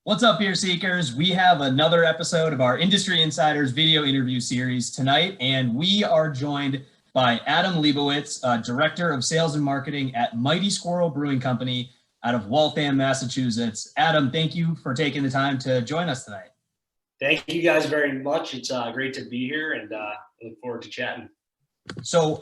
What's up, beer seekers? We have another episode of our Industry Insiders video interview series tonight, and we are joined by Adam Leibowitz, Director of Sales and Marketing at Mighty Squirrel Brewing Company out of Waltham, Massachusetts. Adam, thank you for taking the time to join us tonight. Thank you guys very much. It's great to be here and look forward to chatting. So,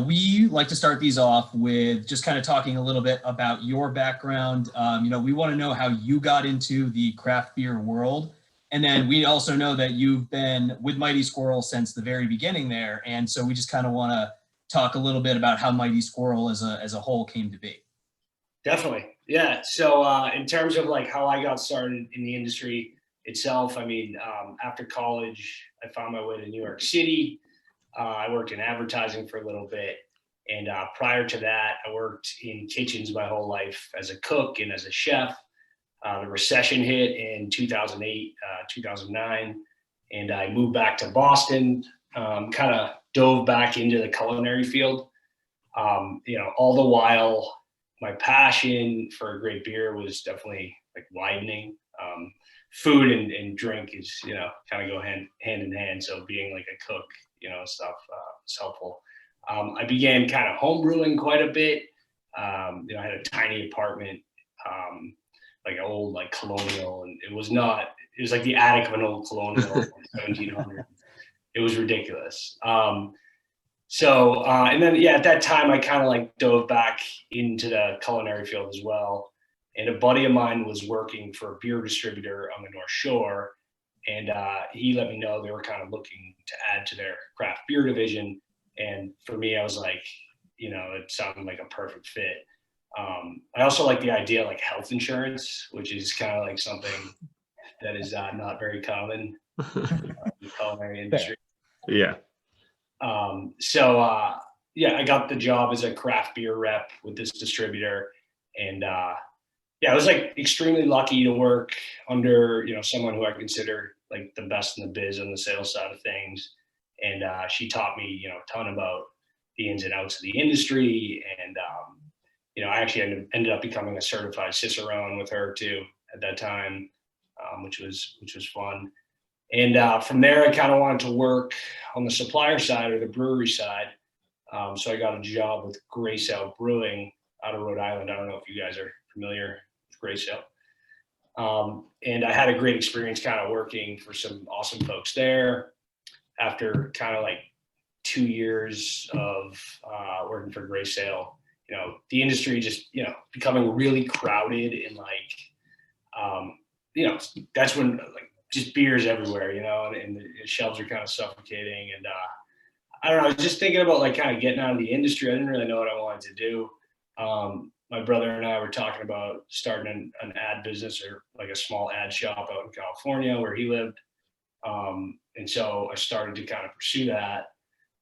we like to start these off with just kind of talking a little bit about your background. We want to know how you got into the craft beer world. And then we also know that you've been with Mighty Squirrel since the very beginning there. And so we just kind of want to talk a little bit about how Mighty Squirrel as a whole came to be. Definitely. Yeah. So in terms of like how I got started in the industry itself, after college, I found my way to New York City. I worked in advertising for a little bit. And prior to that, I worked in kitchens my whole life as a cook and as a chef. The recession hit in 2008, 2009, and I moved back to Boston, kind of dove back into the culinary field. All the while, my passion for great beer was definitely like widening. Food and drink is, kind of go hand in hand. So being like a cook, stuff is helpful. I began kind of home brewing quite a bit. I had a tiny apartment, like an old like colonial, and it was like the attic of an old colonial, 1700. It was ridiculous. And then at that time I kind of like dove back into the culinary field as well. And a buddy of mine was working for a beer distributor on the North Shore. And he let me know they were kind of looking to add to their craft beer division. And for me, I was like, it sounded like a perfect fit. I also like the idea of like health insurance, which is kind of like something that is not very common in the culinary industry. Yeah. I got the job as a craft beer rep with this distributor. And I was like extremely lucky to work under, someone who I consider like the best in the biz on the sales side of things. And she taught me, a ton about the ins and outs of the industry. And, I actually ended up becoming a certified cicerone with her too at that time, which was fun. And from there, I kind of wanted to work on the supplier side or the brewery side. So I got a job with Gray Sail Brewing out of Rhode Island. I don't know if you guys are familiar with Gray Sail. And I had a great experience kind of working for some awesome folks there. After kind of like 2 years of working for Gray Sail, the industry just, becoming really crowded and that's when like just beers everywhere, and the shelves are kind of suffocating. And I don't know, I was just thinking about like kind of getting out of the industry. I didn't really know what I wanted to do. My brother and I were talking about starting an ad business or like a small ad shop out in California where he lived. And so I started to kind of pursue that.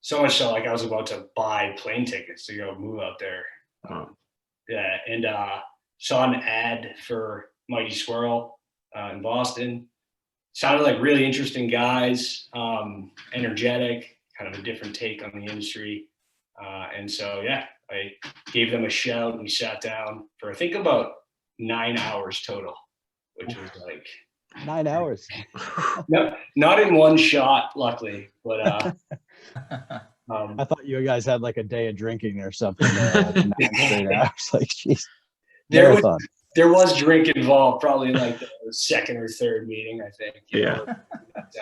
So much so like I was about to buy plane tickets to go move out there. And saw an ad for Mighty Squirrel in Boston. Sounded like really interesting guys, energetic, kind of a different take on the industry. I gave them a shout and we sat down for I think about 9 hours total, which was like 9 hours. No, not in one shot, luckily, but I thought you guys had like a day of drinking or something. 9 straight hours. Like, geez. There was drink involved, probably in like the second or third meeting, I think.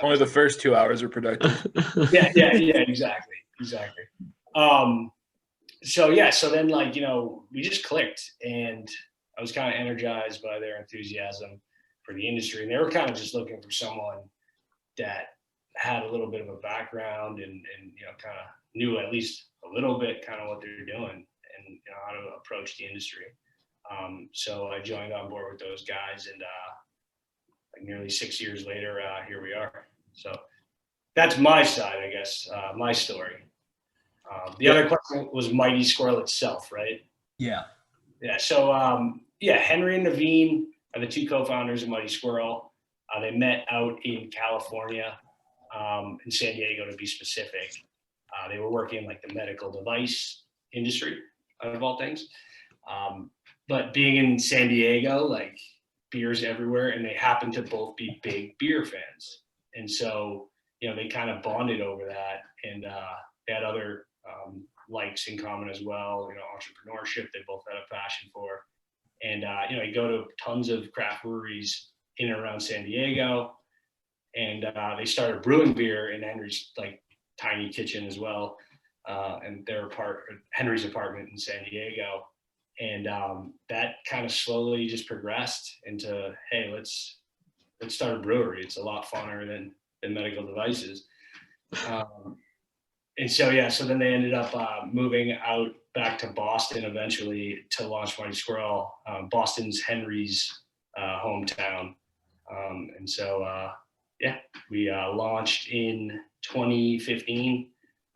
Only the first 2 hours are productive. Yeah, exactly. So then like, we just clicked and I was kind of energized by their enthusiasm for the industry. And they were kind of just looking for someone that had a little bit of a background and kind of knew at least a little bit kind of what they're doing and how to approach the industry. So I joined on board with those guys and like nearly 6 years later, here we are. So that's my side, I guess, my story. The other question was Mighty Squirrel itself, right? Yeah. Yeah. So, Henry and Naveen are the two co-founders of Mighty Squirrel. They met out in California, in San Diego to be specific. They were working in like the medical device industry, of all things. But being in San Diego, like beers everywhere, and they happen to both be big beer fans. And so, they kind of bonded over that, and they had other likes in common as well. Entrepreneurship, they both had a passion for. And, you go to tons of craft breweries in and around San Diego, and they started brewing beer in Henry's tiny kitchen as well. And Henry's apartment in San Diego. And that kind of slowly just progressed into, hey, let's start a brewery. It's a lot funner than medical devices. And so then they ended up moving out back to Boston eventually to launch Mighty Squirrel. Boston's Henry's hometown. And so, we launched in 2015.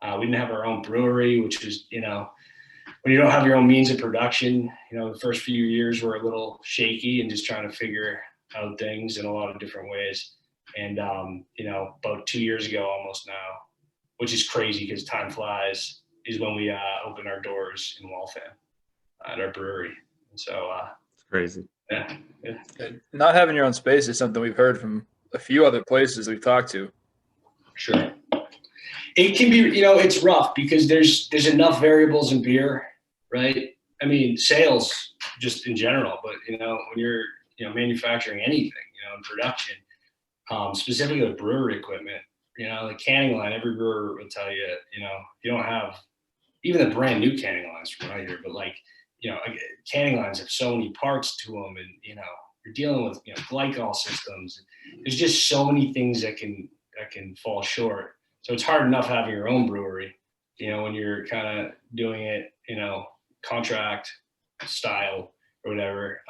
We didn't have our own brewery, which was, when you don't have your own means of production, the first few years were a little shaky and just trying to figure out things in a lot of different ways. And, about 2 years ago, almost now, which is crazy because time flies, is when we opened our doors in Waltham at our brewery. And so it's crazy. Yeah. Not having your own space is something we've heard from a few other places we've talked to. Sure. It can be, it's rough because there's enough variables in beer, right? I mean, sales just in general, but when you're, manufacturing anything, in production, specifically with brewery equipment, the canning line, every brewer will tell you, you don't have even the brand new canning lines from right here, but canning lines have so many parts to them, and, you're dealing with, glycol systems. There's just so many things that can fall short. So it's hard enough having your own brewery, when you're kind of doing it, contract style or whatever.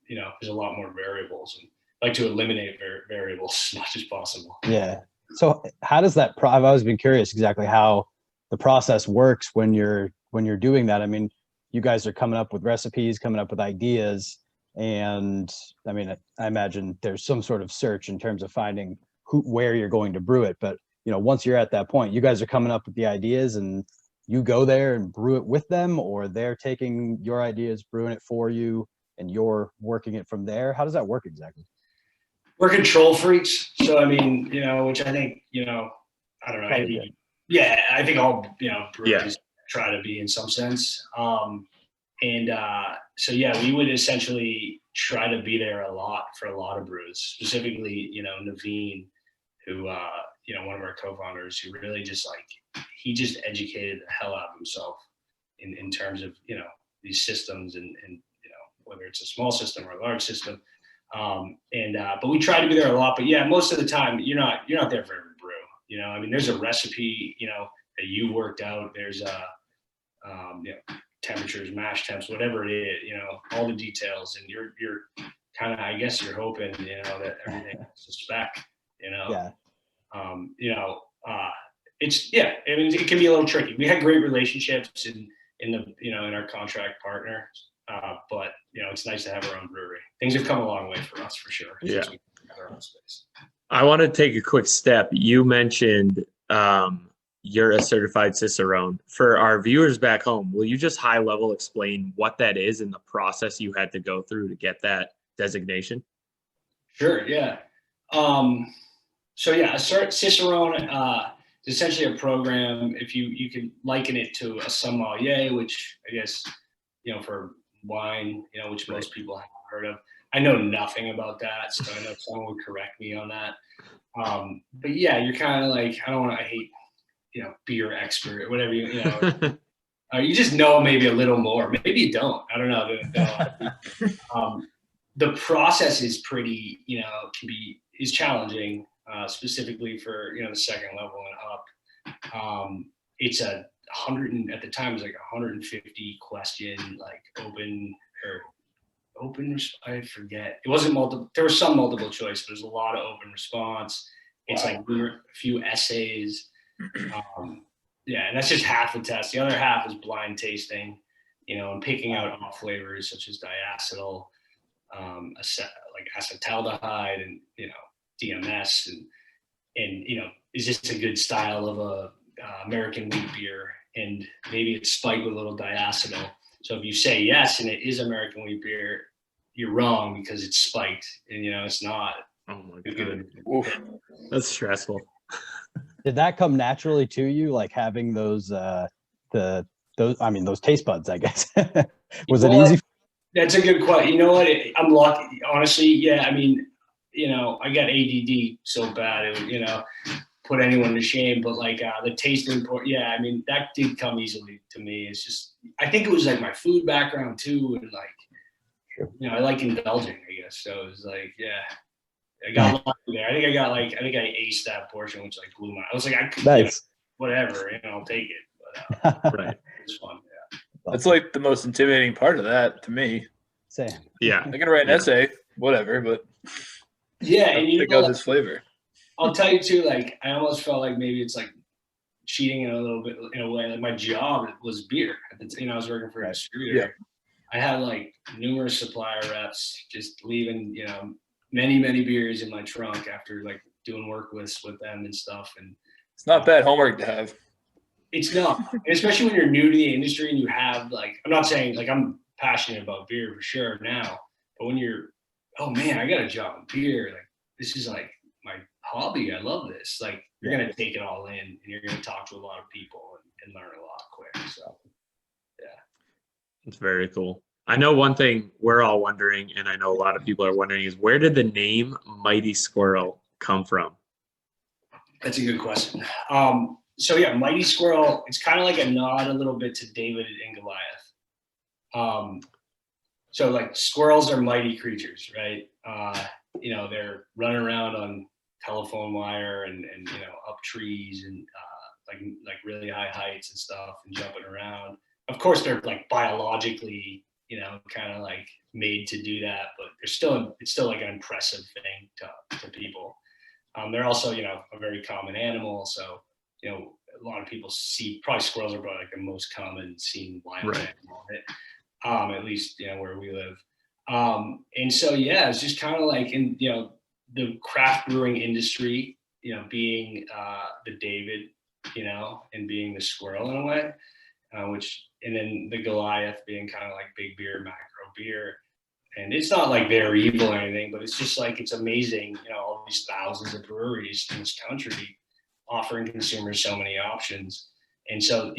There's a lot more variables, and I like to eliminate variables as much as possible. Yeah. So how does that? I've always been curious exactly how the process works when you're doing that. I mean, you guys are coming up with recipes, coming up with ideas, and I mean, I imagine there's some sort of search in terms of finding where you're going to brew it. But once you're at that point, you guys are coming up with the ideas, and you go there and brew it with them, or they're taking your ideas, brewing it for you, and you're working it from there. How does that work exactly? We're control freaks. So, I mean, which I think, I don't know. I think all, breweries try to be in some sense. So, we would essentially try to be there a lot for a lot of brews, specifically, Naveen, who, one of our co-founders, who really just he just educated the hell out of himself in terms of, these systems and whether it's a small system or a large system. But we try to be there a lot, but most of the time you're not there for every brew. I mean, there's a recipe, that you worked out. There's temperatures, mash temps, whatever it is, all the details, and you're kind of, I guess you're hoping, that everything is a spec, it's, I mean, it can be a little tricky. We had great relationships in our contract partner. But it's nice to have our own brewery. Things have come a long way for us, for sure. Yeah. We have our own space. I want to take a quick step. You mentioned you're a certified cicerone. For our viewers back home, will you just high level explain what that is and the process you had to go through to get that designation? Sure. Yeah. A cicerone is essentially a program. If you could liken it to a sommelier, which I guess for wine, which most people haven't heard of. I know nothing about that, so I know someone would correct me on that. But you're kind of I hate, beer expert or whatever, you just know maybe a little more. Maybe you don't. I don't know. The process is pretty, is challenging, specifically for, the second level and up. It's at the time it was 150 question, open, I forget. It wasn't multiple, there was some multiple choice, but there's a lot of open response. It's a few essays. And that's just half the test. The other half is blind tasting, and picking out off flavors such as diacetyl, acetaldehyde, and, DMS, and is this a good style of a American wheat beer? And maybe it's spiked with a little diacetyl. So if you say yes, and it is American wheat beer, you're wrong because it's spiked, and it's not. Oh my You're god, good. Oof. that's stressful. Did that come naturally to you, like having those those taste buds, I guess? Was it easy? That's a good question. You know what? I'm lucky, honestly. Yeah, I mean, I got ADD so bad it would, put anyone to shame. But like the tasting part, yeah, I mean, that did come easily to me. It's just, I think it was like my food background too, and like, I like indulging, I guess. So it was like, yeah, I got lucky there. I think I aced that portion, which like blew my. I was like, I could, Nice. whatever, I'll take it. But Right. it was fun. Yeah. That's like the most intimidating part of that to me. Same. Yeah. I can write an Yeah. essay, whatever, but Yeah, I and pick out this flavor. I'll tell you too, like I almost felt like maybe it's like cheating in a little bit in a way. Like my job was beer. I was working for a distributor. Yeah. I had like numerous supplier reps just leaving, many beers in my trunk after like doing work with them and stuff. And It's not bad homework to have. it's not, especially when you're new to the industry and you have like, I'm not saying like I'm passionate about beer for sure now, but when you're, oh man, I got a job in beer. Like this is like my hobby. I love this. Like you're going to take it all in and you're going to talk to a lot of people and learn a lot quick. So yeah. It's very cool. I know one thing we're all wondering, and I know a lot of people are wondering, is where did the name Mighty Squirrel come from? That's a good question. So yeah, Mighty Squirrel, it's kind of like a nod a little bit to David and Goliath. So like squirrels are mighty creatures, right? They're running around on telephone wire and up trees and like really high heights and stuff and jumping around. Of course, they're like biologically, kind of like made to do that, but it's still like an impressive thing to people. They're also, a very common animal. So, a lot of people probably squirrels are probably like the most common seen wild animal, at least, where we live. And so, yeah, it's just kind of like in, the craft brewing industry, being the David, and being the squirrel in a way, and then the Goliath being kind of like big beer, macro beer. And it's not like they're evil or anything, but it's just like, it's amazing, all these thousands of breweries in this country offering consumers so many options. And so,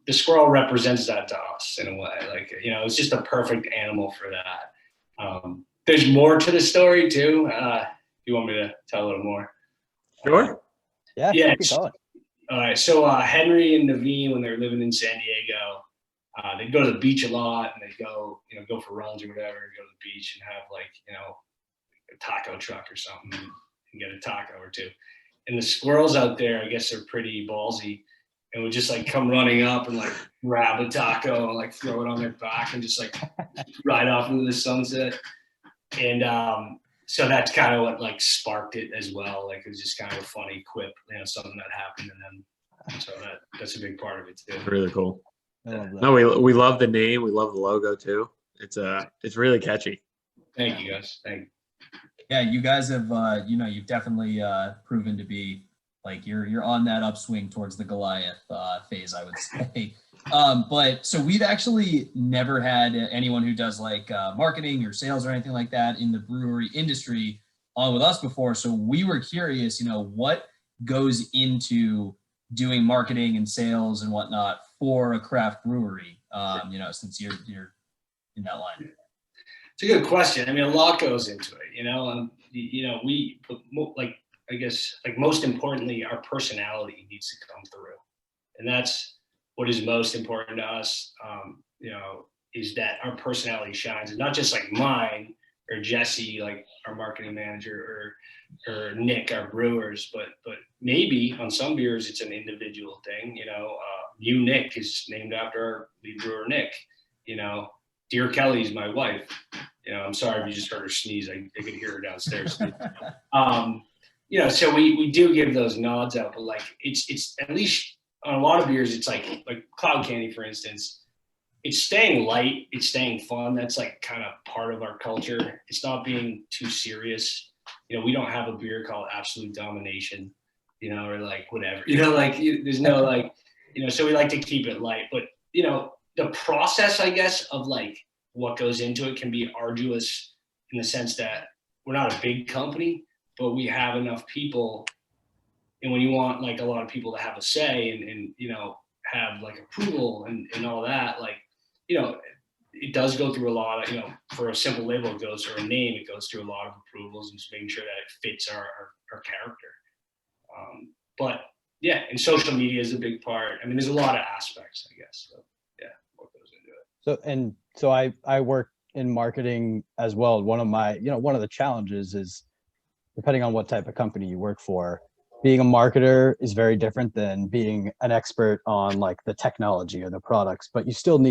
the squirrel represents that to us in a way. Like, it's just a perfect animal for that. There's more to the story too. If you want me to tell a little more. Sure. Yeah. Yeah. Keep going. All right. So Henry and Naveen, when they're living in San Diego, they'd go to the beach a lot, and they'd go for runs or whatever, and go to the beach and have like, a taco truck or something and get a taco or two. And the squirrels out there, I guess they're pretty ballsy, and would just like come running up and like grab a taco and like throw it on their back and just like ride off into the sunset. And so that's kind of what like sparked it as well. Like it was just kind of a funny quip, something that happened, and then so that's a big part of it too. Really cool. I love that. No, we love the name. We love the logo too. It's really catchy. Thank you guys. Thank you. Yeah, you guys have, you've definitely proven to be like you're on that upswing towards the Goliath phase, I would say. But so we've actually never had anyone who does like marketing or sales or anything like that in the brewery industry on with us before. So we were curious, what goes into doing marketing and sales and whatnot for a craft brewery, since you're in that line. It's a good question. I mean, a lot goes into it, we like, I guess, like most importantly, our personality needs to come through. And that's what is most important to us, is that our personality shines, and not just like mine or Jesse, like our marketing manager, or Nick, our brewers, but maybe on some beers, it's an individual thing. You, Nick, is named after our lead brewer, Nick. Dear Kelly's my wife. I'm sorry if you just heard her sneeze. I could hear her downstairs. So we do give those nods out, but like it's at least on a lot of beers, it's like Cloud Candy, for instance. It's staying light. It's staying fun. That's like kind of part of our culture. It's not being too serious. We don't have a beer called Absolute Domination, or like whatever. There's no like, so we like to keep it light. But the process, I guess, of like what goes into it can be arduous in the sense that we're not a big company, but we have enough people. And when you want like a lot of people to have a say and you know, have like approval and all that, like, you know, it does go through a lot of, you know, for a simple label, it goes, or a name, it goes through a lot of approvals and just making sure that it fits our character. But yeah, and social media is a big part. I mean, there's a lot of aspects, I guess. So yeah, what goes into it. So I work in marketing as well. One of my, you know, one of the challenges is, depending on what type of company you work for, being a marketer is very different than being an expert on like the technology or the products, but you still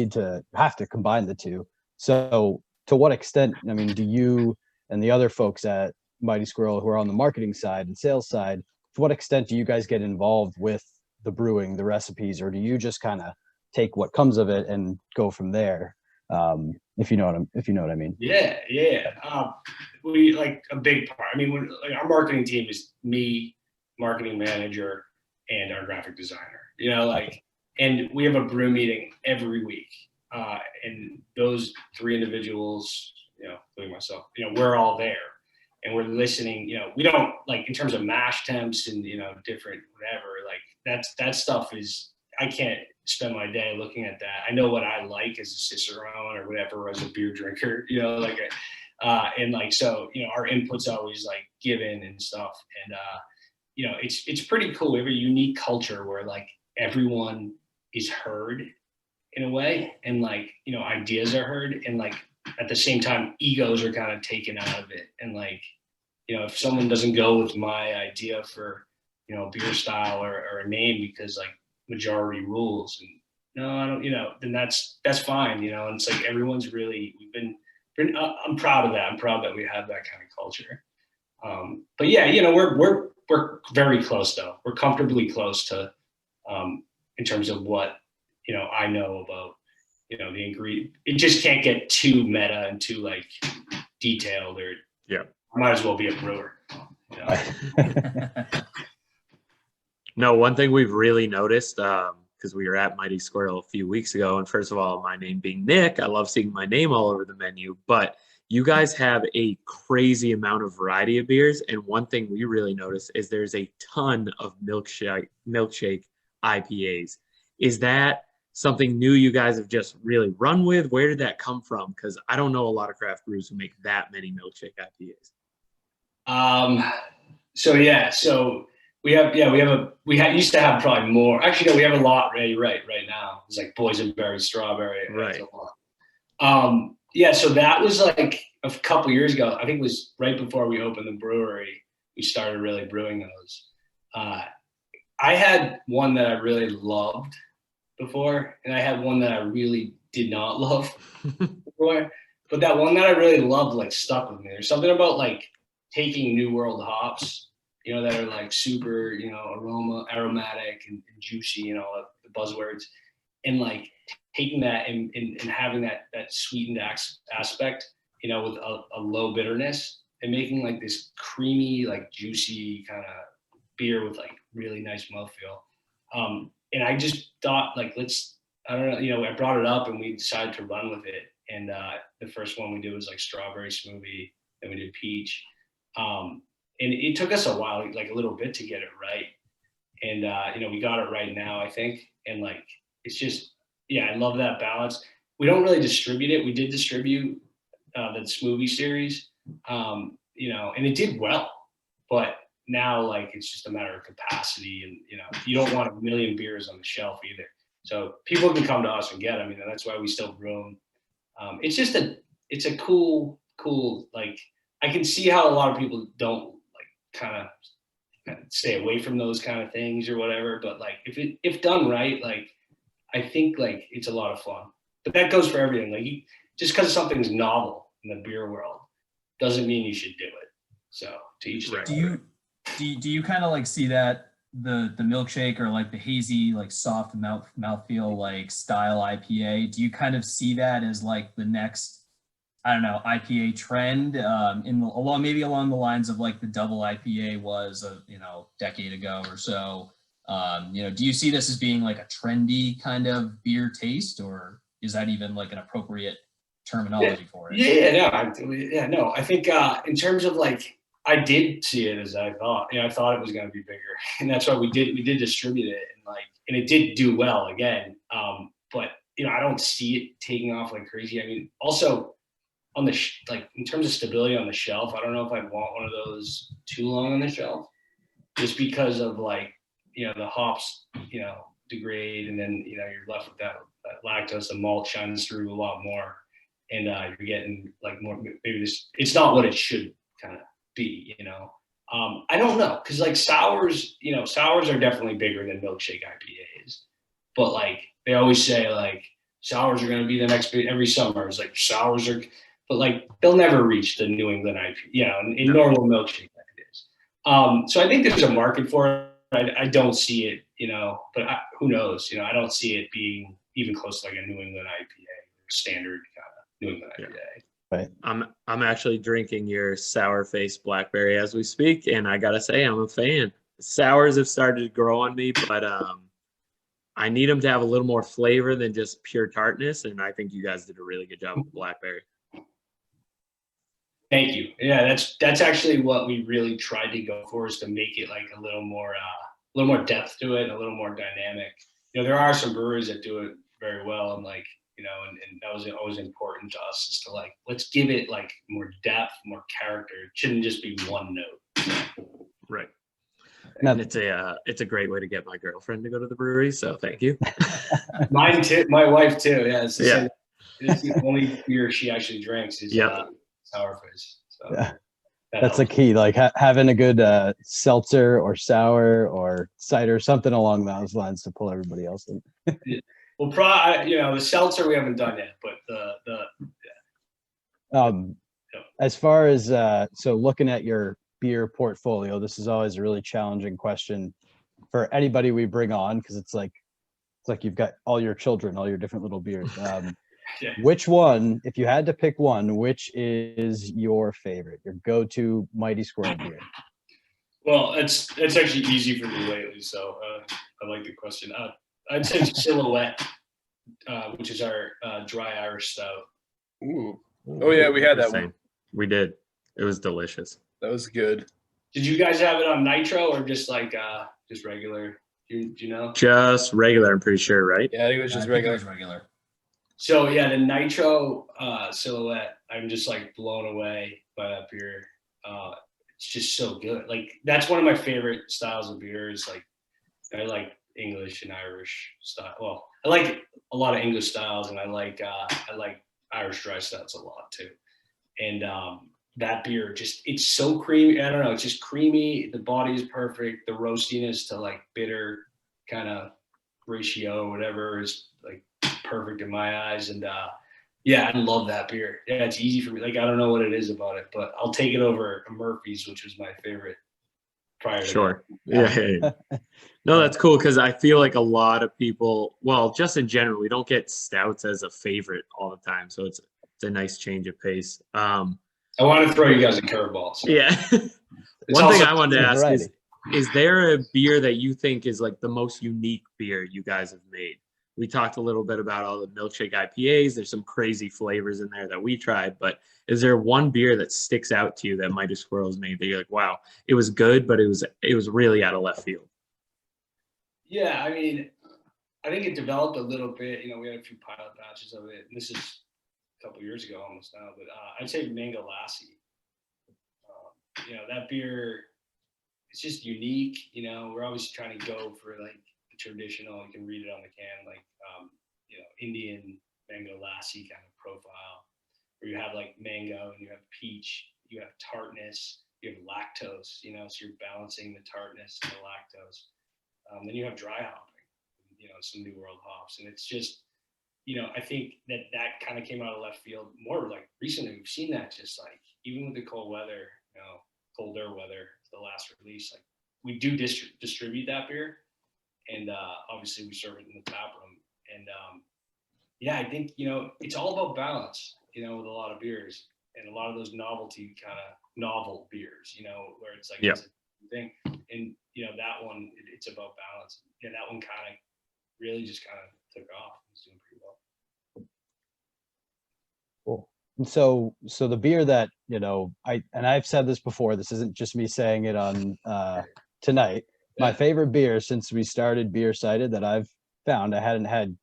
have to combine the two. So to what extent, I mean, do you and the other folks at Mighty Squirrel who are on the marketing side and sales side, to what extent do you guys get involved with the brewing, the recipes, or do you just kind of take what comes of it and go from there? If you know what I mean. Yeah. We like a big part. I mean, like our marketing team is me, marketing manager, and our graphic designer. You know, like, and we have a brew meeting every week, and those three individuals, you know, including myself, you know, we're all there, and we're listening. You know, we don't like in terms of mash temps and you know different whatever. Like that stuff is, I can't spend my day looking at that. I know what I like as a cicerone or whatever as a beer drinker, you know, like, and like, so, you know, our input's always like given and stuff. And, you know, it's pretty cool. We have a unique culture where like everyone is heard in a way, and like, you know, ideas are heard, and like at the same time, egos are kind of taken out of it. And like, you know, if someone doesn't go with my idea for, you know, beer style or a name because like majority rules, and no, I don't, you know, then that's fine, you know. And it's like everyone's really, I'm proud of that. I'm proud that we have that kind of culture. But yeah, you know, we're very close though. We're comfortably close to, in terms of what, you know, I know about, you know, the ingredient. It just can't get too meta and too like detailed, or Yeah. I might as well be a brewer. You know? No, one thing we've really noticed, because we were at Mighty Squirrel a few weeks ago, and first of all, my name being Nick, I love seeing my name all over the menu, but you guys have a crazy amount of variety of beers, and one thing we really noticed is there's a ton of milkshake IPAs. Is that something new you guys have just really run with? Where did that come from? Because I don't know a lot of craft brews who make that many milkshake IPAs. So we used to have probably more. Actually, no, we have a lot right now. It's like boysenberry, strawberry. Right. So that was like a couple years ago. I think it was right before we opened the brewery. We started really brewing those. I had one that I really loved before, and I had one that I really did not love before. But that one that I really loved like stuck with me. There's something about like taking New World hops, you know, that are like super, you know, aromatic and juicy, you know, the buzzwords, and like taking that and having that sweetened aspect, you know, with a low bitterness, and making like this creamy, like juicy kind of beer with like really nice mouthfeel. And I just thought like, I don't know, you know, I brought it up and we decided to run with it. And the first one we did was like strawberry smoothie, then we did peach. And it took us a while, like a little bit, to get it right. And, you know, we got it right now, I think. And like, it's just, yeah, I love that balance. We don't really distribute it. We did distribute the smoothie series, you know, and it did well. But now, like, it's just a matter of capacity. And, you know, you don't want a million beers on the shelf either. So people can come to us and get them. You know, that's why we still brew them. It's just it's a cool, like, I can see how a lot of people don't like kind of stay away from those kind of things or whatever. But like, if done right, like, I think like it's a lot of fun. But that goes for everything. Like, just because something's novel in the beer world doesn't mean you should do it. So to each their own. Do you kind of like see that the milkshake or like the hazy, like soft mouthfeel, like style IPA? Do you kind of see that as like the next, I don't know, IPA trend, maybe along the lines of like the double IPA was you know, decade ago or so? You know, do you see this as being like a trendy kind of beer taste, or is that even like an appropriate terminology for it. No, I think in terms of like, I did see it as I thought. I thought it was going to be bigger, and that's why we did distribute it, and it did do well again. But I don't see it taking off like crazy. I mean, also on the like in terms of stability on the shelf, I don't know if I'd want one of those too long on the shelf, just because of like the hops degrade, and then you're left with that lactose. The malt shines through a lot more, and you're getting like more. Maybe this it's not what it should kind of be. I don't know, because like sours are definitely bigger than milkshake IPAs, but like they always say like sours are going to be the next big every summer. It's like sours are, but like they'll never reach the New England IPA, in normal milkshake IPAs. So I think there's a market for it. I don't see it, but who knows? I don't see it being even close to like a New England IPA, standard kind of New England IPA. Right. I'm actually drinking your sour face blackberry as we speak, and I gotta say I'm a fan. Sours have started to grow on me, but I need them to have a little more flavor than just pure tartness, and I think you guys did a really good job with blackberry. Thank you. Yeah, that's actually what we really tried to go for, is to make it like a little more depth to it, a little more dynamic. There are some breweries that do it very well, and like and that was always important to us, is to like, let's give it like more depth, more character. It shouldn't just be one note. Right. Now, And it's a great way to get my girlfriend to go to the brewery, so thank you. Mine too. My wife too. Yeah. It's the only beer she actually drinks is sour face. So yeah. That's the key, like having a good seltzer or sour or cider, something along those lines to pull everybody else in. Well, the seltzer we haven't done yet, but as far as so looking at your beer portfolio, this is always a really challenging question for anybody we bring on, because it's like you've got all your children, all your different little beers. Which one, if you had to pick one, which is your favorite, your go-to Mighty Squirrel beer? Well, it's actually easy for me lately, so I like the question. I'd say Silhouette, which is our dry Irish stout. Ooh. Oh yeah, we had that one. We did. It was delicious. That was good. Did you guys have it on nitro or just like just regular? Do you know? Just regular, I'm pretty sure, right? Yeah, it was just regular. So yeah, the nitro Silhouette, I'm just like blown away by that beer. It's just so good. Like that's one of my favorite styles of beers. Like I like English and Irish style. Well, I like a lot of English styles, and I like Irish dry stouts a lot too. And that beer it's so creamy. I don't know, it's just creamy. The body is perfect. The roastiness to like bitter kind of ratio or whatever is like perfect in my eyes. And yeah, I love that beer. Yeah, it's easy for me. Like I don't know what it is about it, but I'll take it over Murphy's, which was my favorite prior to Sure. Yeah. No, that's cool, because I feel like a lot of people, well, just in general, we don't get stouts as a favorite all the time, so it's a nice change of pace. I want to throw you guys a curveball. So. Yeah. One thing I wanted to ask is there a beer that you think is like the most unique beer you guys have made? We talked a little bit about all the milkshake IPAs. There's some crazy flavors in there that we tried, but is there one beer that sticks out to you that Mighty Squirrel's made that you're like, wow, it was good, but it was really out of left field? Yeah, I mean, I think it developed a little bit. We had a few pilot batches of it, and this is a couple years ago almost now, but I'd say Mango Lassie. That beer, it's just unique. We're always trying to go for like the traditional. You can read it on the can, like Indian Mango Lassie kind of profile, where you have like mango and you have peach, you have tartness, you have lactose. So you're balancing the tartness and the lactose. Then you have dry hopping, some New World hops, and it's just, I think that kind of came out of left field more like recently. We've seen that just like even with the cold weather, colder weather, the last release, like we do distribute that beer, and obviously we serve it in the tap room, and yeah, I think it's all about balance, with a lot of beers and a lot of those novelty kind of novel beers, where it's like it's a thing, and that one it's about balance. Yeah, that one kind of really just kind of took off. It's doing pretty well. Cool. And so the beer that, you know, I've said this before, this isn't just me saying it on tonight. My Yeah. favorite beer since we started BeerSighted that I've found, I hadn't had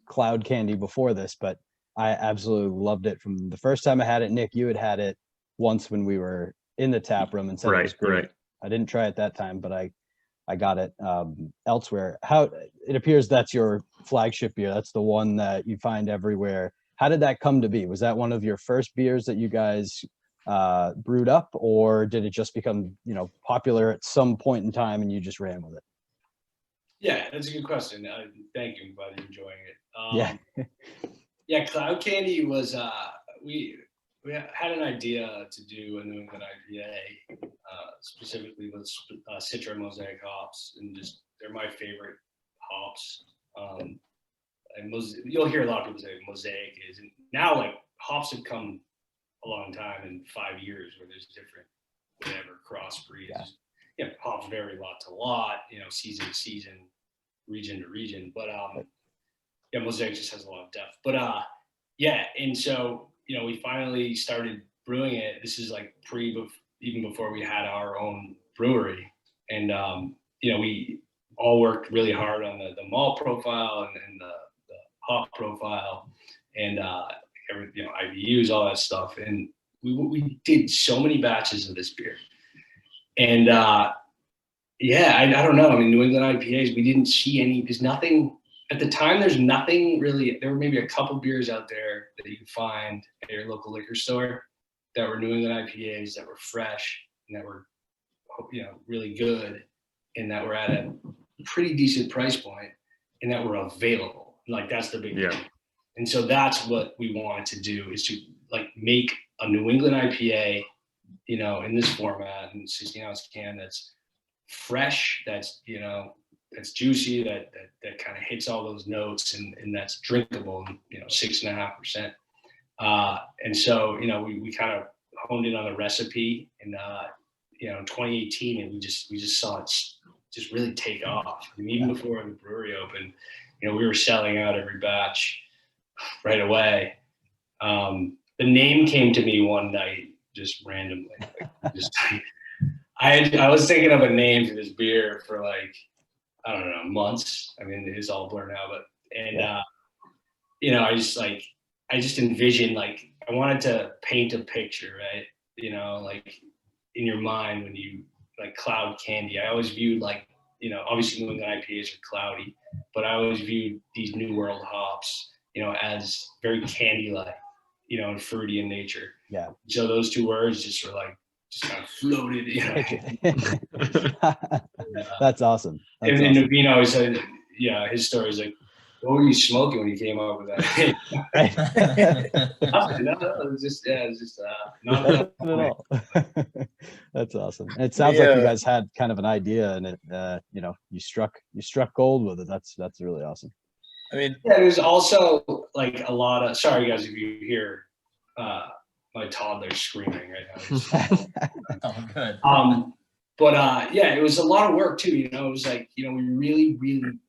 cloud candy before this, but I absolutely loved it from the first time I had it. Nick, you had it once when we were in the tap room and said it was Right, great. right. I didn't try it that time, but I got it elsewhere. How it appears that's your flagship beer. That's the one that you find everywhere. How did that come to be? Was that one of your first beers that you guys brewed up, or did it just become, you know, popular at some point in time and you just ran with it? Yeah, that's a good question. Thank you. I'm glad you're enjoying it. Yeah. Yeah, cloud candy was we had an idea to do a New England IPA, specifically with Citra Mosaic hops, and just they're my favorite hops. And you'll hear a lot of people say Mosaic is, and now like hops have come a long time in 5 years where there's different whatever crossbreeds. Yeah. You know, hops vary lot to lot, you know, season to season, region to region, but yeah, Mosaic just has a lot of depth. But yeah, and so you know, we finally started brewing it. This is like even before we had our own brewery, and you know, we all worked really hard on the malt profile and the hop profile, and you know, IBUs, all that stuff. And we did so many batches of this beer, and yeah, I don't know. I mean, New England IPAs, we didn't see any. There's nothing at the time. There's nothing really. There were maybe a couple beers out there that you could find at your local liquor store that were New England IPAs that were fresh and that were, you know, really good, and that were at a pretty decent price point, and that were available. Like that's the big thing. And so that's what we wanted to do, is to like make a New England IPA, you know, in this format, in 16-ounce can, that's fresh, that's, you know, that's juicy, that kind of hits all those notes, and that's drinkable, you know, 6.5%. And so, you know, we kind of honed in on the recipe, and you know, in 2018, and we just saw it just really take off. I mean, even before the brewery opened, you know, we were selling out every batch right away. The name came to me one night, just randomly. I was thinking of a name for this beer for like, I don't know, months. I mean, it's all blurred now, but, and, you know, I just envisioned, like, I wanted to paint a picture, right? You know, like in your mind when you, like, cloud candy. I always viewed, like, you know, obviously New England IPAs are cloudy, but I always viewed these New World hops, you know, as very candy-like, you know, and fruity in nature. Yeah. So those two words just were like, just kind of floated, you know. That's awesome. That's And awesome. Navino always said, yeah, his story is like, what were you smoking when you came up with that? Nothing, no, it was just, yeah, it was just not Nothing at all. That's awesome. And it sounds like you guys had kind of an idea, and it, you know, you struck gold with it. That's really awesome. I mean, yeah, there's also like a lot of, sorry guys, if you hear my toddler screaming right now. Oh, good. But yeah, it was a lot of work too. You know, it was like, you know, we really, really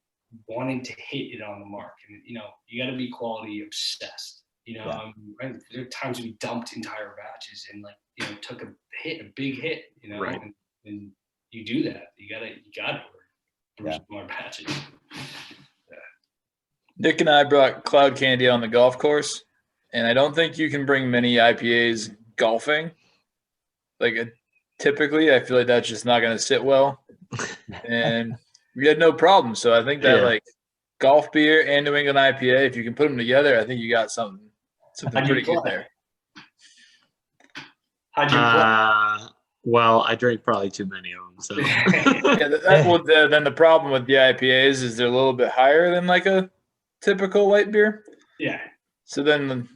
wanted to hit it on the mark, and you know, you got to be quality obsessed. You know, right? There are times we dumped entire batches and, like, you know, took a big hit. You know, Right. and you do that. You gotta brew more batches. Nick and I brought cloud candy on the golf course, and I don't think you can bring many IPAs golfing. Like, typically, I feel like that's just not going to sit well. And we had no problem. So I think that like golf beer and New England IPA, if you can put them together, I think you got something pretty good there. How'd you play? Well, I drank probably too many of them. So Yeah, then the problem with the IPAs is they're a little bit higher than like a typical light beer. Yeah. So then the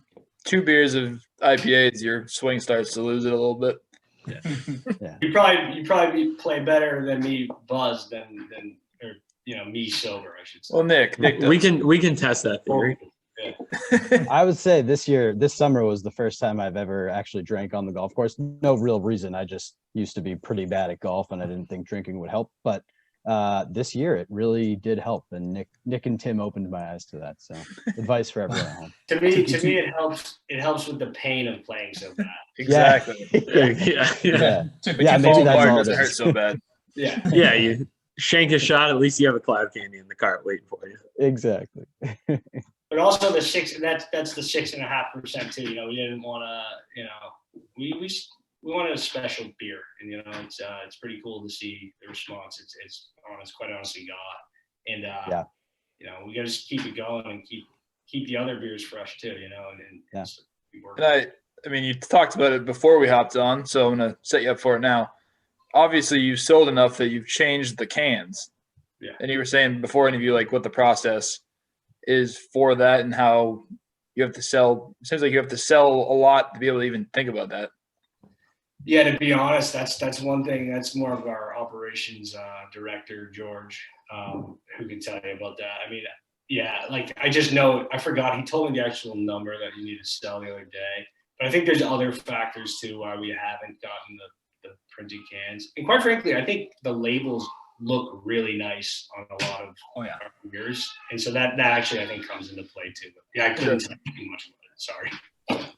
2 beers of IPAs, your swing starts to lose it a little bit. Yeah. You probably play better than me buzzed than or, you know, me sober, I should say. Well, Nick we can test that theory. I would say this summer was the first time I've ever actually drank on the golf course. No real reason. I just used to be pretty bad at golf, and I didn't think drinking would help. But this year it really did help, and Nick and Tim opened my eyes to that. So advice for everyone at home. To me, it helps. It helps with the pain of playing so bad. Exactly. Yeah. Yeah. If Yeah, you maybe fall that's apart, all it it doesn't hurt is. so bad. Yeah. Yeah, you shank a shot, at least you have a cloud candy in the cart waiting for you. Exactly. But also the that's the 6.5% too. You know, we didn't want to. You know, we wanted a special beer, and you know, it's pretty cool to see the response. It's quite honestly got, and Yeah. you know, we got to just keep it going and keep the other beers fresh too. You know, and Yeah. And I mean, you talked about it before we hopped on, so I'm gonna set you up for it now. Obviously, you've sold enough that you've changed the cans. Yeah. And you were saying before interview, like what the process is for that and how you have to sell. It seems like you have to sell a lot to be able to even think about that. Yeah, to be honest, that's one thing. That's more of our operations director, George, who can tell you about that. I mean, yeah, like I just know, I forgot. He told me the actual number that you need to sell the other day. But I think there's other factors too why we haven't gotten the printed cans. And quite frankly, I think the labels look really nice on a lot of our beers. And so that actually I think comes into play too. But yeah, I couldn't tell you too much about it. Sorry.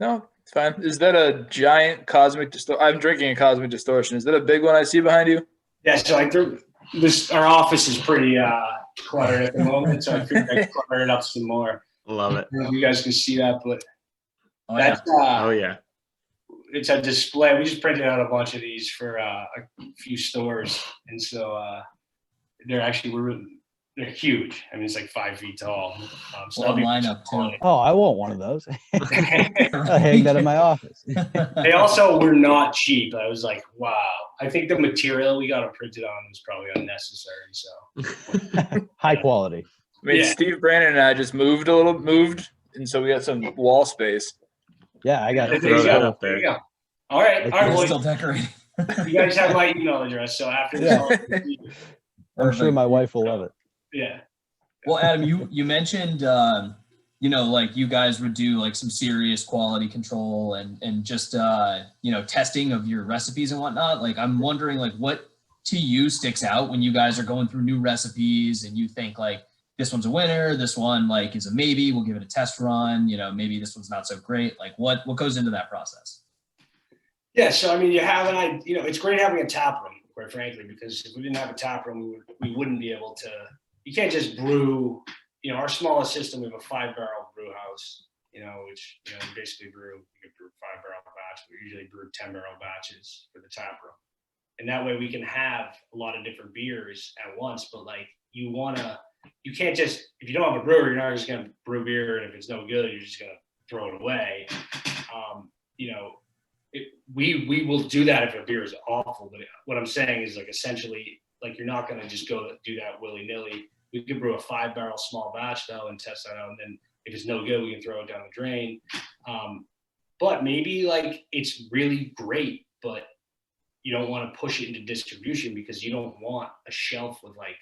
No, it's fine. Is that a giant cosmic distortion? I'm drinking a cosmic distortion. Is that a big one I see behind you? Yeah, so I think our office is pretty cluttered at the moment, so I figured I'd clutter it up some more. Love it. I don't know if you guys can see that, but that's Oh yeah. It's a display. We just printed out a bunch of these for a few stores, and so they're actually they're huge. I mean, it's like 5 feet tall. So Well, lineup too. Oh, I want one of those. I'll hang that in my office. They also were not cheap. I was like, wow. I think the material we got them printed on was probably unnecessary. So High quality. I mean, Yeah. Steve Brandon and I just moved, and so we got some wall space. Yeah, I got there throw you that go. up There there. you go. All right. All right. We're Well, still decorating. you guys have my email address. So after this, Yeah. I'm sure my wife will love it. yeah. Well, Adam, you mentioned you know, like you guys would do like some serious quality control and just you know, testing of your recipes and whatnot. Like I'm wondering like what to you sticks out when you guys are going through new recipes and you think like this one's a winner, this one like is a maybe, we'll give it a test run, you know, maybe this one's not so great. Like what goes into that process? Yeah, so I mean, you have you know, it's great having a tap room, quite frankly, because if we didn't have a tap room, we wouldn't be able to. You can't just brew. You know, our smallest system, we have a 5-barrel brew house. You know, which you know, we basically brew. You can brew 5-barrel batch. We usually brew 10-barrel batches for the tap room, and that way we can have a lot of different beers at once. But like, you can't just, if you don't have a brewer, you're not just gonna brew beer, and if it's no good, you're just gonna throw it away. You know. We will do that if a beer is awful, but what I'm saying is like essentially like you're not going to just go do that willy-nilly. We could brew a 5-barrel small batch though and test that out, and then if it's no good, we can throw it down the drain. But maybe like it's really great, but you don't want to push it into distribution because you don't want a shelf with like,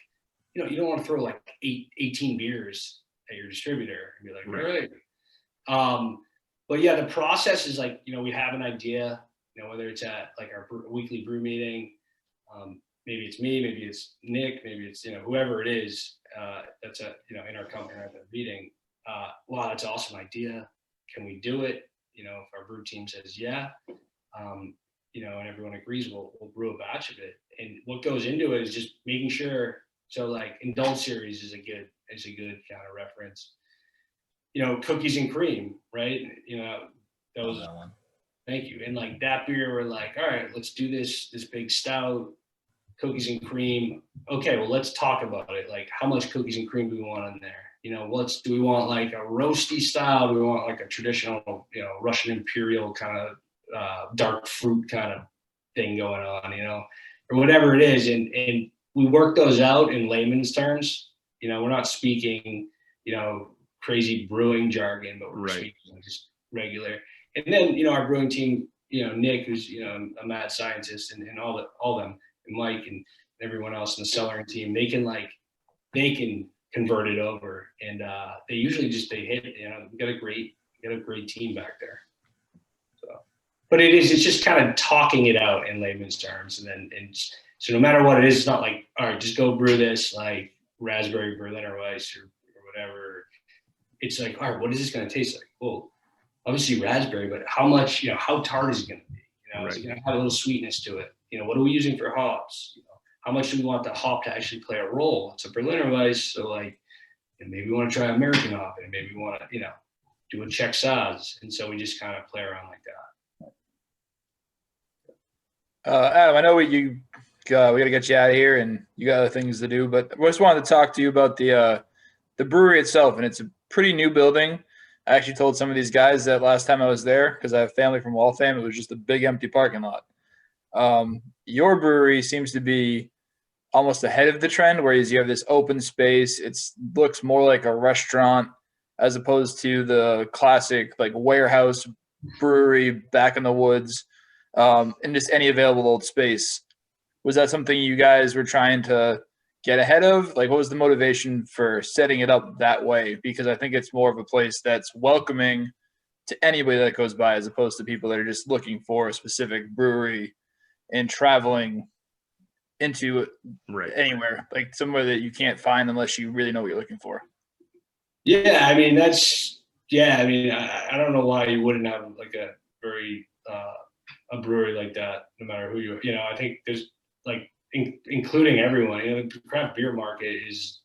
you know, you don't want to throw like 18 beers at your distributor and be like, Right. all right. But yeah, the process is like, you know, we have an idea, you know, whether it's at like our weekly brew meeting, maybe it's me, maybe it's Nick, maybe it's, you know, whoever it is, that's you know, in our company at the meeting. Wow, that's an awesome idea. Can we do it? You know, if our brew team says, yeah, you know, and everyone agrees, we'll brew a batch of it. And what goes into it is just making sure. So like Indulge series is a good kind of reference. You know, cookies and cream, right? You know, those. That one. Thank you. And like that beer, we're like, all right, let's do this big stout, cookies and cream. Okay, well, let's talk about it. Like, how much cookies and cream do we want in there? You know, do we want like a roasty style? Do we want like a traditional, you know, Russian Imperial kind of dark fruit kind of thing going on, you know, or whatever it is. And we work those out in layman's terms. You know, we're not speaking, you know, crazy brewing jargon, but we're speaking just regular. And then, you know, our brewing team, you know, Nick, who's, you know, a mad scientist, and all them, and Mike and everyone else in the cellaring team, they can convert it over, and they usually they hit it. You know, we got a great team back there. So, but it's just kind of talking it out in layman's terms, and So no matter what it is, it's not like, all right, just go brew this like raspberry Berliner Weiss or whatever. It's like, all right, what is this going to taste like? Well, obviously raspberry, but how much, how tart is it going to be? Is it going to have a little sweetness to it? What are we using for hops? How much do we want the hop to actually play a role? It's a Berliner Weiss, so like, maybe we want to try American hop, and maybe we want to, do a Czech Saz. And so we just kind of play around like that. Adam, I know we got to get you out of here, and you got other things to do, but I just wanted to talk to you about the brewery itself, and it's a pretty new building. I actually told some of these guys that last time I was there, because I have family from Waltham, it was just a big empty parking lot. Your brewery seems to be almost ahead of the trend, whereas you have this open space. It looks more like a restaurant as opposed to the classic like warehouse brewery back in the woods, and just any available old space. Was that something you guys were trying to get ahead of? Like, what was the motivation for setting it up that way? Because I think it's more of a place that's welcoming to anybody that goes by, as opposed to people that are just looking for a specific brewery and traveling into anywhere, like somewhere that you can't find unless you really know what you're looking for. Yeah, I mean, I don't know why you wouldn't have like a very a brewery like that, no matter who I think there's like including everyone. The craft beer market is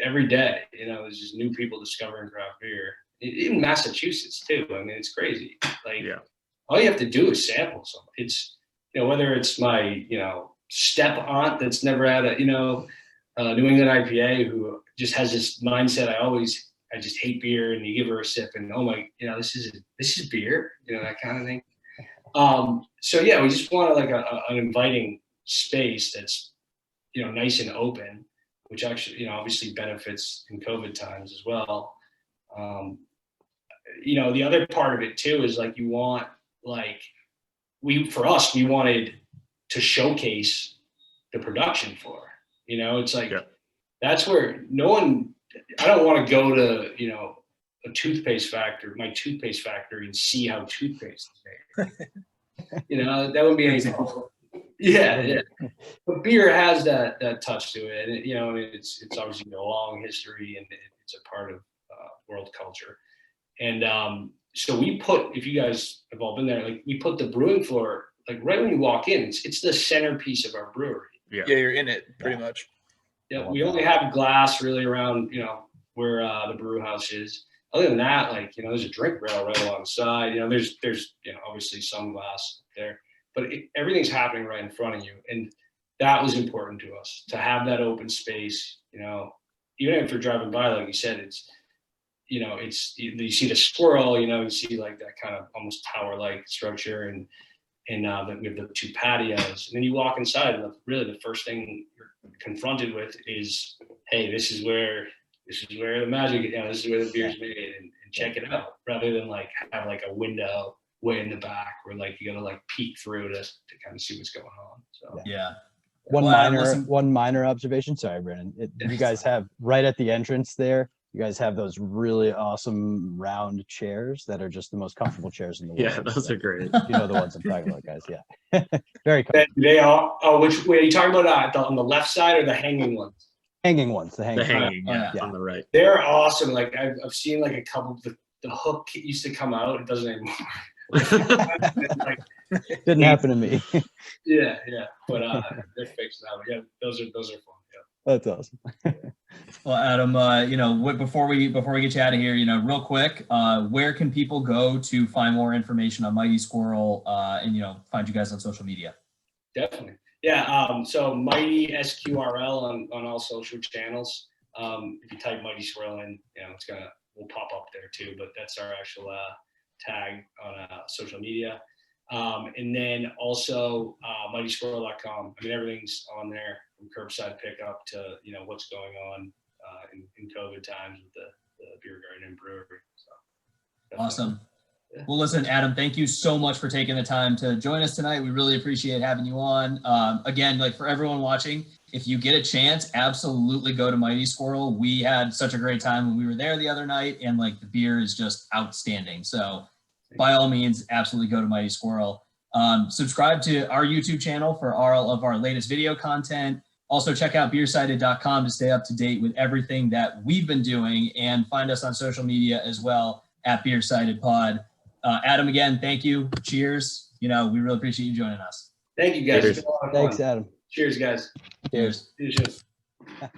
every day. There's just new people discovering craft beer. In Massachusetts too. I mean, it's crazy. Like, all you have to do is sample some. It's whether it's my step aunt that's never had a New England IPA who just has this mindset. I just hate beer, and you give her a sip, and oh my, this is beer, that kind of thing. So yeah, we just wanted like an inviting space that's nice and open, which actually obviously benefits in COVID times as well. The other part of it too is like you want we wanted to showcase the production floor. It's like that's where I don't want to go to my toothpaste factory and see how toothpaste is made. That wouldn't be any problem. Yeah. But beer has that touch to it, and it's obviously a long history, and it's a part of world culture. And so we put, if you guys have all been there, like we put the brewing floor like right when you walk in. It's the centerpiece of our brewery. Yeah, you're in it pretty much. Yeah, we only have glass really around where the brew house is. Other than that, like there's a drink rail right alongside. There's obviously some glass there, but everything's happening right in front of you, and that was important to us to have that open space. Even if you're driving by, like you said, it's you see the Squirrel, you see like that kind of almost tower-like structure, and we have the two patios, and then you walk inside, and really the first thing you're confronted with is, hey, this is where the magic, this is where the beer's made, and check it out, rather than like have like a window way in the back where like you gotta like peek through to kind of see what's going on. So One minor observation. Sorry, Brennan. You guys have right at the entrance there. You guys have those really awesome round chairs that are just the most comfortable chairs in the world. Yeah, those are great. You know the ones I'm talking about, guys. Yeah, very comfortable. They are. Oh, which way are you talking about? On the left side or the hanging ones? Hanging ones. The hanging. On the right. They're awesome. Like I've seen like a couple. The hook used to come out. It doesn't anymore. Didn't happen to me. Yeah, but they're fixed now. Yeah, those are fun. Yeah. That's awesome. Well, Adam, before we get you out of here, real quick, where can people go to find more information on Mighty Squirrel, and find you guys on social media? Definitely, yeah. So Mighty SQRL on all social channels. If you type Mighty Squirrel in, we'll pop up there too. But that's our actual tag on social media. And then also mightysquirrel.com. I mean, everything's on there from curbside pickup to, what's going on in COVID times with the beer garden and brewery. So, awesome. Yeah. Well, listen, Adam, thank you so much for taking the time to join us tonight. We really appreciate having you on. Again, like for everyone watching, if you get a chance, absolutely go to Mighty Squirrel. We had such a great time when we were there the other night, and like the beer is just outstanding. So by all means, absolutely go to Mighty Squirrel. Subscribe to our YouTube channel for all of our latest video content. Also check out BeerSighted.com to stay up to date with everything that we've been doing, and find us on social media as well at BeerSighted Pod. Adam, again, thank you. Cheers. We really appreciate you joining us. Thank you guys. Cheers. It's been a lot of Thanks, fun. Adam. Cheers, guys. Cheers. See you soon.